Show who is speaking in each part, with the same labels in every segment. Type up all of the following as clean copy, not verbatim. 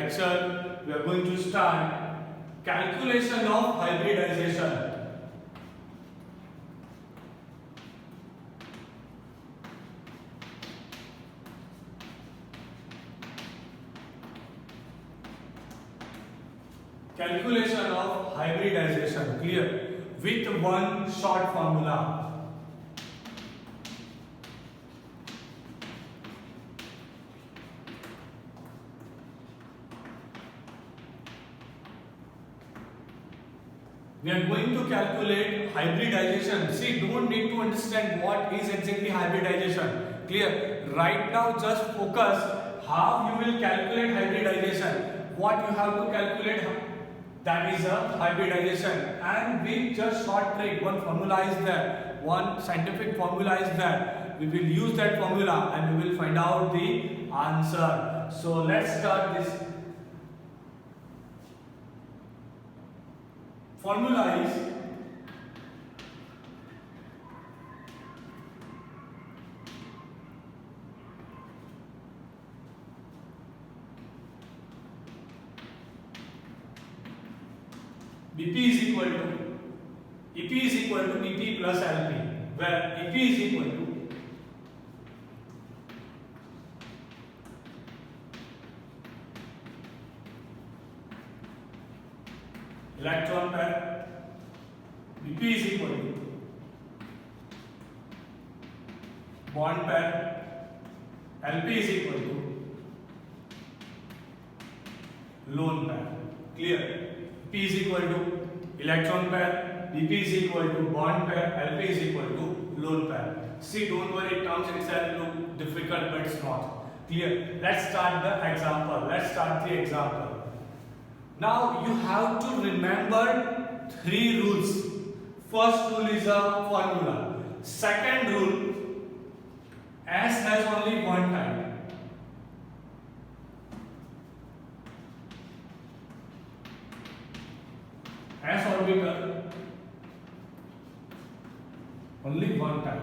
Speaker 1: lecture we are going to start calculation of hybridization. Calculation of hybridization, clear, with one short formula. We are going to calculate hybridization. See, don't need to understand what is exactly hybridization. Clear? Right now, just focus how you will calculate hybridization. What you have to calculate, that is a hybridization. And with just short trick, one formula is there, one scientific formula is there. We will use that formula and we will find out the answer. So let's start this. Formula is BP is equal to EP is equal to BP plus LP, where EP is equal to electron pair, BP is equal to bond pair, LP is equal to lone pair. Clear? P is equal to electron pair, BP is equal to bond pair, LP is equal to lone pair. See, don't worry, terms itself look difficult, but it's not. Clear? Let's start the example. Now you have to remember three rules. First rule is a formula. Second rule, S has only one type. S orbital only one type.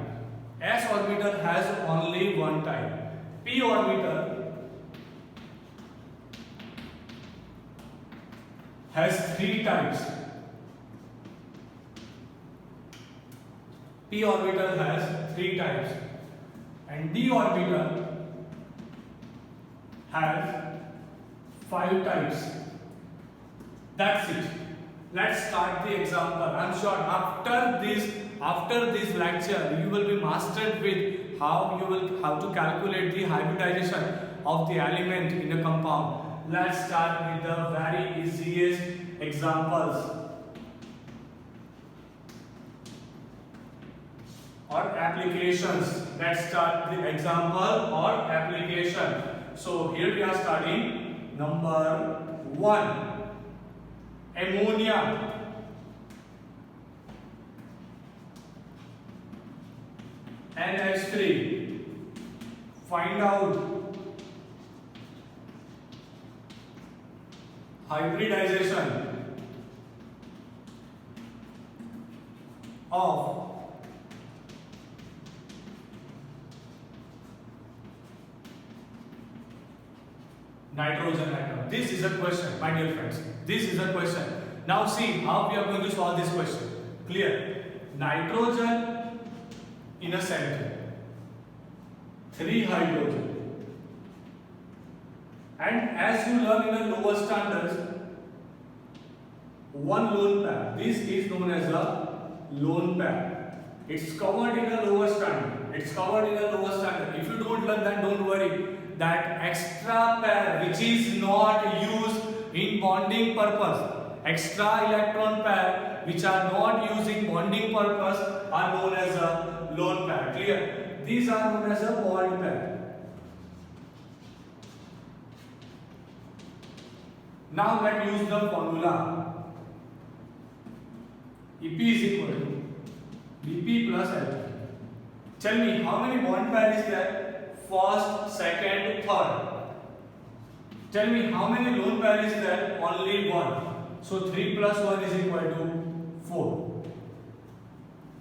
Speaker 1: S orbital has only one type. P orbital has three types. P orbital has three types, and D orbital has five types. That's it. Let's start the example. I'm sure after this lecture you will be mastered with how to calculate the hybridization of the element in a compound. Let's start with the very easiest examples or applications. Let's start the example or application. So here we are starting number 1. Ammonia. NH3. Find out hybridization of nitrogen atom. This is a question, my dear friends. This is a question. Now see how we are going to solve this question. Clear? Nitrogen in a center, 3 hydrogen, and as you learn in the lower standards, 1 lone pair. This is known as a lone pair. It's covered in a lower standard. If you don't learn that, don't worry. That extra pair which is not used in bonding purpose, extra electron pair which are not used in bonding purpose are known as a lone pair. Clear? These are known as a bond pair. Now let's use the formula. EP is equal to BP plus LP. Tell me how many bond pair is there? First, second, third. Tell me how many lone pair is there? Only one. So 3 plus 1 is equal to 4.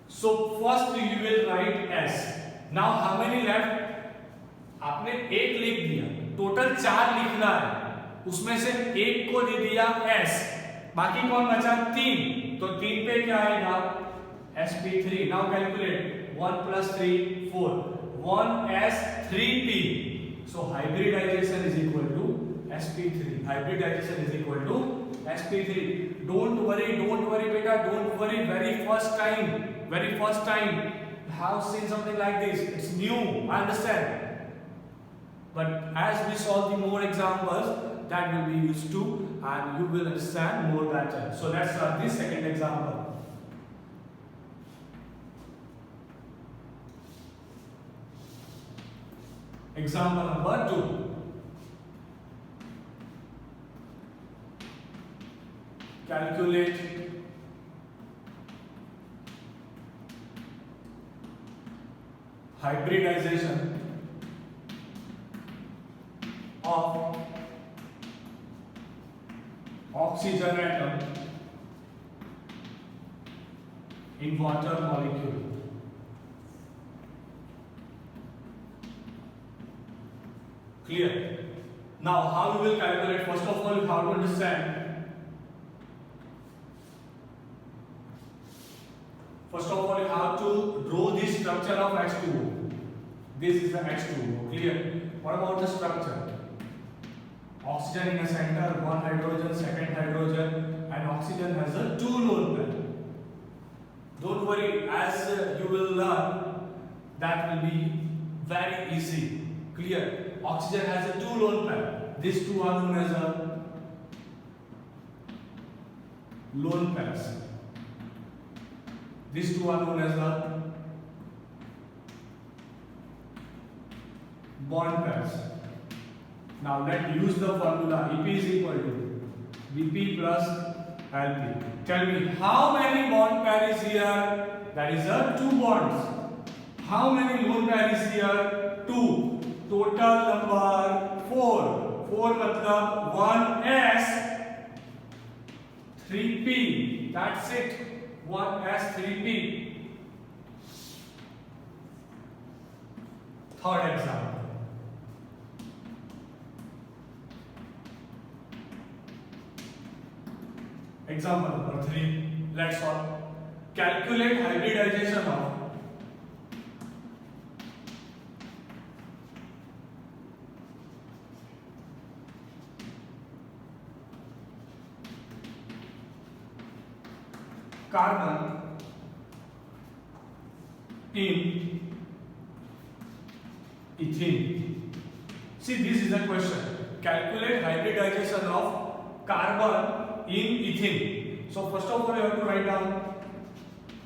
Speaker 1: So first you will write S. Now how many left? आपने एक लिख दिया, total 4 लिखना है. उसमें से एक को दे दिया s, बाकी कौन बचा 3, तो 3 पे क्या आएगा sp3। Now calculate 1 + 3 4 1s3p, so hybridization is equal to sp3, hybridization is equal to sp3। don't worry beta, don't worry, very first time you have seen something like this, it's new, I understand, but as we solve the more examples that will be used to and you will understand more better. So let's start the second example. Example number 2. Calculate hybridization of oxygen atom in water molecule. Clear? Now how we will calculate? First of all, you have to understand. First of all, you have to draw the structure of H2O. This is the H2O. Clear? What about the structure? Oxygen in the center, one hydrogen, second hydrogen, and oxygen has a 2 lone pair. Don't worry, as you will learn, that will be very easy. Clear? Oxygen has a 2 lone pair. These two are known as a lone pairs. These two are known as the bond pairs. Now let's use the formula. EP is equal to BP plus LP. Tell me how many bond pair is here? That is 2 bonds. How many lone pair is here? 2. Total number 4. 4 matlab 1s 3p. That's it. 1s3p. Third example. Example number 3. Let's solve. Calculate hybridization of carbon in ethene. See, this is a question. Calculate hybridization of carbon in ethene. So first of all, you have to write down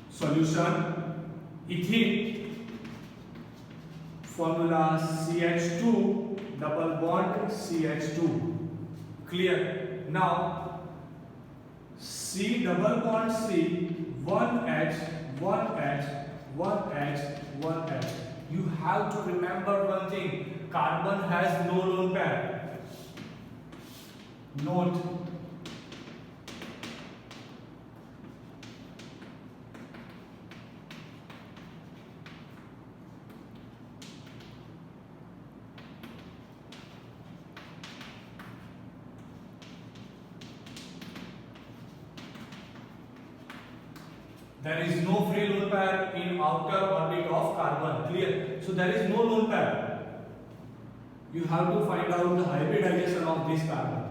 Speaker 1: solution. Ethene formula CH2 double bond CH2. Clear? Now C double bond C, 1H, 1H, 1H, 1H. You have to remember one thing. Carbon has no lone pair. Note. There is no free lone pair in outer orbit of carbon. Clear? So there is no lone pair. You have to find out the hybridization of this carbon.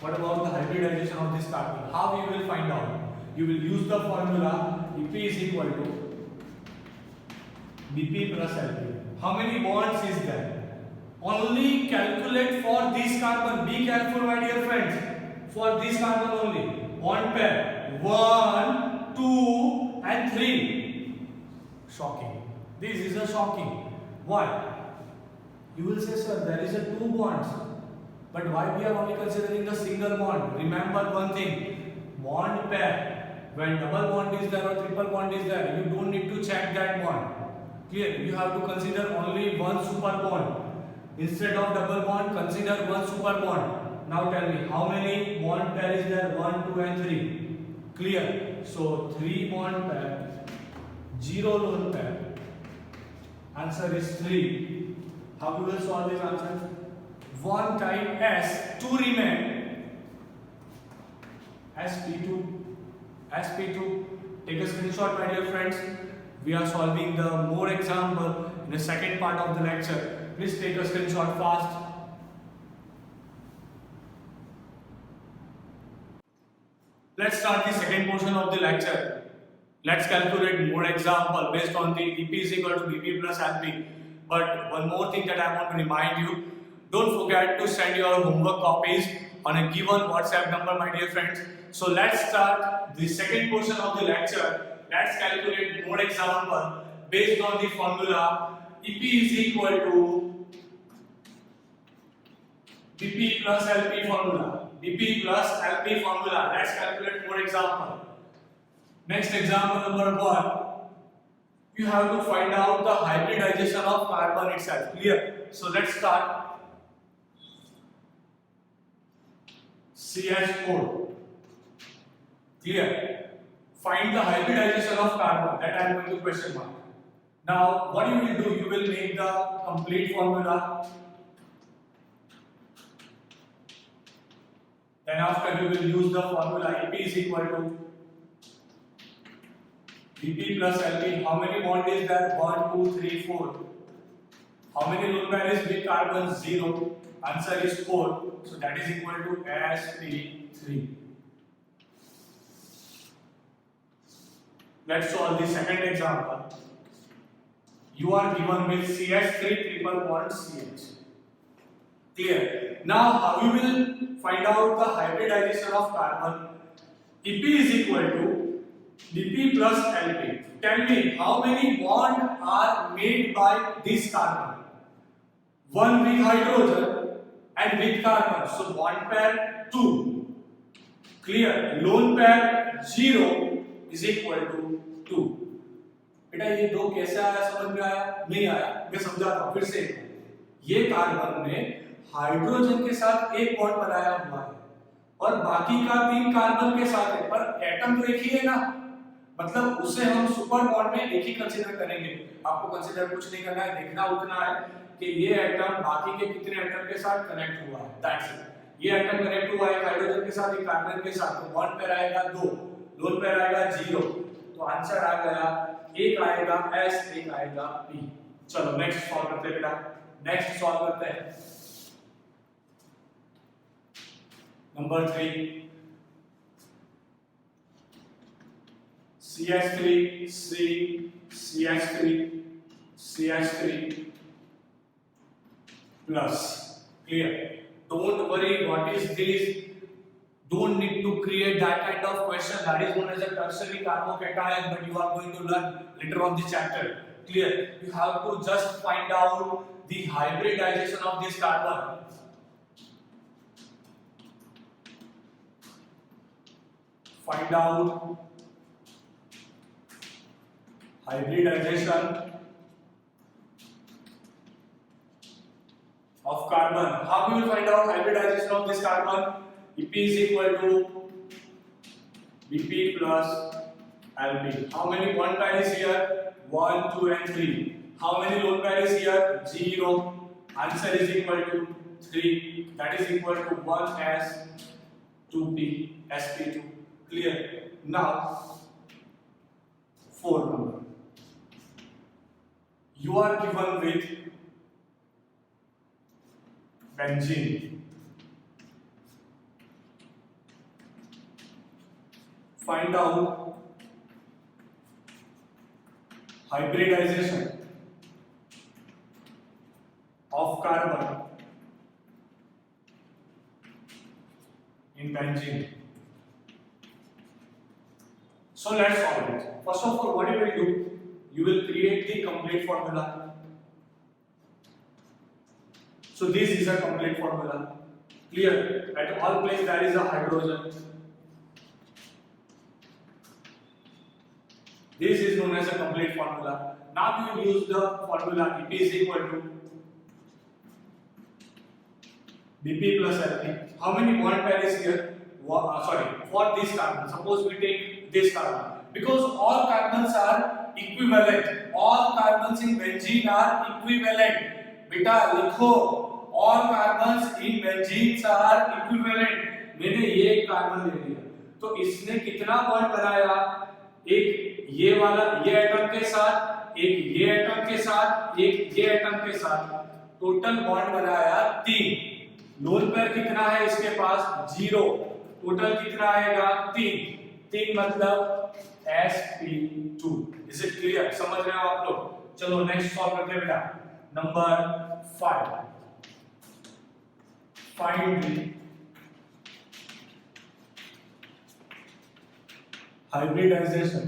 Speaker 1: What about the hybridization of this carbon? How you will find out? You will use the formula Ep is equal to Bp plus Lp. How many bonds is there? Only calculate for this carbon. Be careful, my dear friends. For this carbon only. Bond pair. 1, 2 and 3. Shocking. This is a shocking. Why? You will say, sir, there is a 2 bonds. But why we are only considering the single bond? Remember one thing. Bond pair. When double bond is there or triple bond is there, you don't need to check that bond. Clear? You have to consider only one super bond. Instead of double bond, consider one super bond. Now tell me, how many bond pair is there? 1, 2 and 3. Clear? So 3 bond pair, 0 lone pair. Answer is 3. How we will solve this answer? one type S to remain sp2. sp2. Take a screenshot, my dear friends. We are solving the more example in the second part of the lecture. Please take a screenshot fast. Let's start the second portion of the lecture. Let's calculate more example based on the EP is equal to BP plus LP. But one more thing that I want to remind you, don't forget to send your homework copies on a given WhatsApp number, my dear friends. So let's start the second portion of the lecture. Let's calculate more example based on the formula EP is equal to BP plus LP formula. BP plus LP formula. Let's calculate more example. Next example number 1. You have to find out the hybridization of carbon itself. Clear? So let's start. CH4. Clear? Find the hybridization of carbon. That I am going to question mark. Now, what you will do? You will make the complete formula. Then after you will use the formula EP is equal to BP plus LP. How many bond is there? 1, 2, 3, 4. How many lone pair is with carbon? 0. Answer is 4. So that is equal to sp3. Let's solve the second example. You are given with CH3 triple bond CH. Clear? Now how you will find out the hybridization of carbon? EP is equal to BP plus LP. Tell me how many bonds are made by this carbon? One with hydrogen and with carbon. So bond pair 2. Clear? Lone pair 0 is equal to 2. बेटा ये दो कैसे आया, समझ में आया? नहीं आया, मैं समझाता हूँ फिर से। ये कार्बन ने हाइड्रोजन के साथ एक बॉन्ड बनाया हुआ है और बाकी का 3 कार्बन के साथ है, पर एटम तो एक ही है ना, मतलब उसे हम सुपर बॉन्ड में एक ही कंसीडर करेंगे। आपको कंसीडर कुछ नहीं करना है, देखना उतना है कि ये एटम बाकी के कितने एटम के साथ कनेक्ट हुआ है। That's it. ये एटम कनेक्ट हुआ है हाइड्रोजन के साथ, एक कार्बन के साथ, तो बॉन्ड पेयर आएगा 2, लोन पेयर आएगा 0। तो आंसर आ गया, एक आएगा S, एक आएगा P। चलो नेक्स्ट सॉल्व करते हैं बेटा, नेक्स्ट सॉल्व करते हैं। Number 3, CH3 C CH3 CH3 plus. Clear? Don't worry what is this. Don't need to create that kind of question. That is known as a tertiary carbocation, but you are going to learn later on this chapter. Clear? You have to just find out the hybridization of this carbon. Find out hybridization of carbon. How we will find out hybridization of this carbon? EP is equal to BP plus LP. How many bond pair is here? 1, 2 and 3. How many lone pair is here? 0. Answer is equal to 3. That is equal to 1S 2P sp2. Clear? Now 4 number. You are given with benzene. Find out hybridization of carbon in benzene. So let's solve it. First of all, what you will do? You will create the complete formula. So this is a complete formula. Clear? At all places there is a hydrogen. This is known as a complete formula. Now we will use the formula EP is equal to BP plus LP. How many bond pair is here? For this carbon. Suppose we take this carbon. Because all carbons are equivalent. All carbons in benzene are equivalent. Beta likho, all carbons in benzene are equivalent. मैंने ये एक carbon ले लिया, तो इसने कितना bond बनाया, एक ये वाला ये एटम के साथ, एक ये एटम के साथ, एक ये एटम के साथ, टोटल बॉन्ड बनाया 3। लोन पेयर कितना है इसके पास 0, टोटल कितना आएगा 3 मतलब sp2। Is it clear? समझ रहे हो आप लोग? चलो नेक्स्ट सॉल्व करते हैं बेटा। Number 5, find the hybridization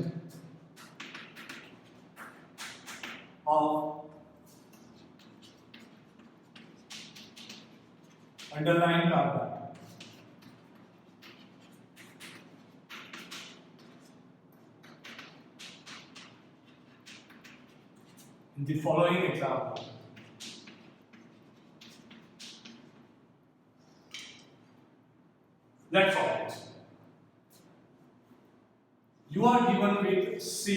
Speaker 1: of underlying carbon in the following example. Let's solve it. You are given with C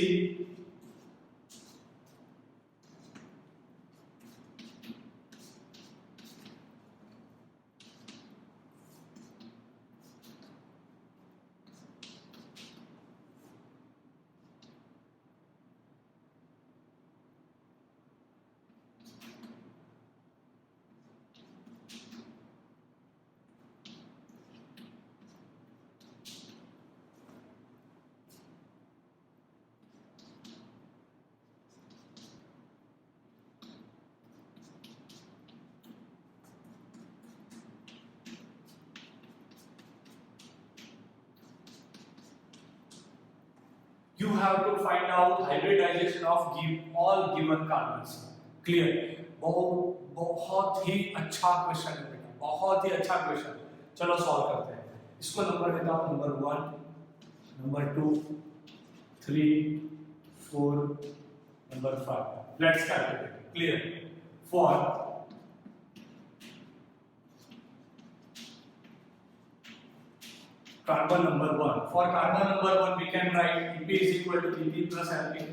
Speaker 1: you have to find out hybridization of all given carbons. Clear? बहुत ही अच्छा question है बेटा, बहुत ही अच्छा question. चलो solve करते हैं। इसको नंबर देता हूँ, number 1, number 2, 3, 4, number 5। Let's calculate. Clear? For carbon number 1. For carbon number 1, we can write Ep is equal to Ep plus Lp.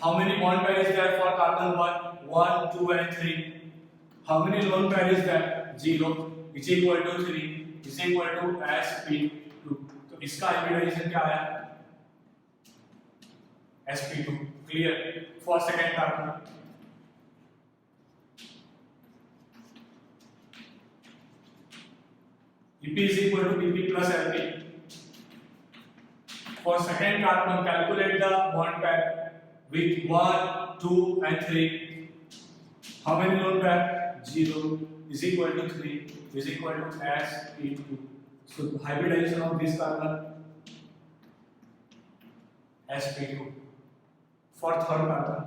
Speaker 1: How many bond pair is there for carbon 1? 1, 2 and 3. How many lone pair is there? 0. Is equal to 3. Is equal to sp2. तो इसका hybridization क्या आया? sp2. Clear? For second carbon. Ep is equal to Ep plus Lp. For second carbon, calculate the bond pair with 1, 2 and 3. How many lone pair? 0 is equal to 3 is equal to sp2. So hybridization of this carbon sp2. For third carbon,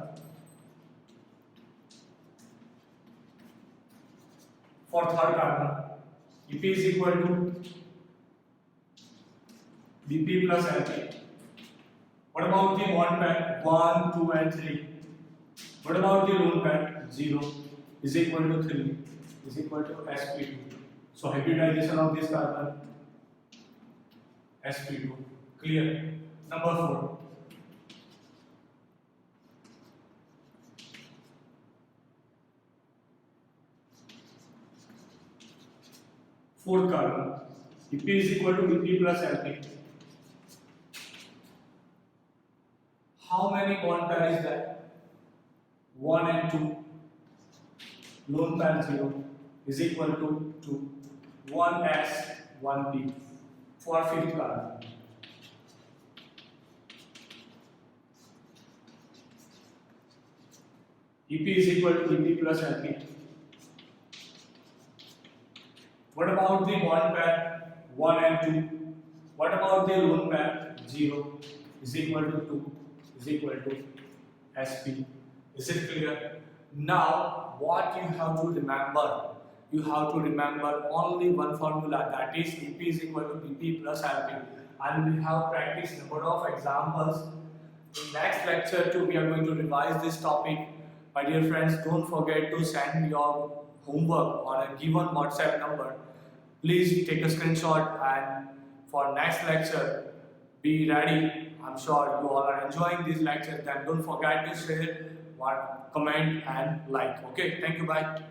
Speaker 1: Ep is equal to Bp plus Lp. What about the bond pair 1, 2 and 3? What about the lone pair 0 is equal to 3 is equal to sp2. So hybridization of this carbon sp2. Clear? Number 4. Fourth carbon, Ep is equal to Bp plus Lp. How many bond pair is there? 1 and 2. Lone pair 0 is equal to 2. 1s, 1p. For fifth carbon. Ep is equal to Bp plus Lp. What about the bond pair 1 and 2? What about the lone pair 0 is equal to 2 is equal to sp. Is it clear? Now what you have to remember? You have to remember only one formula, that is Ep is equal to Bp plus Lp, and we have practiced number of examples. In next lecture too we are going to revise this topic. My dear friends, don't forget to send your homework on a given WhatsApp number. Please take a screenshot, and for next lecture be ready. I'm sure you all are enjoying these lectures. Then don't forget to share, comment and like. Okay, thank you, bye.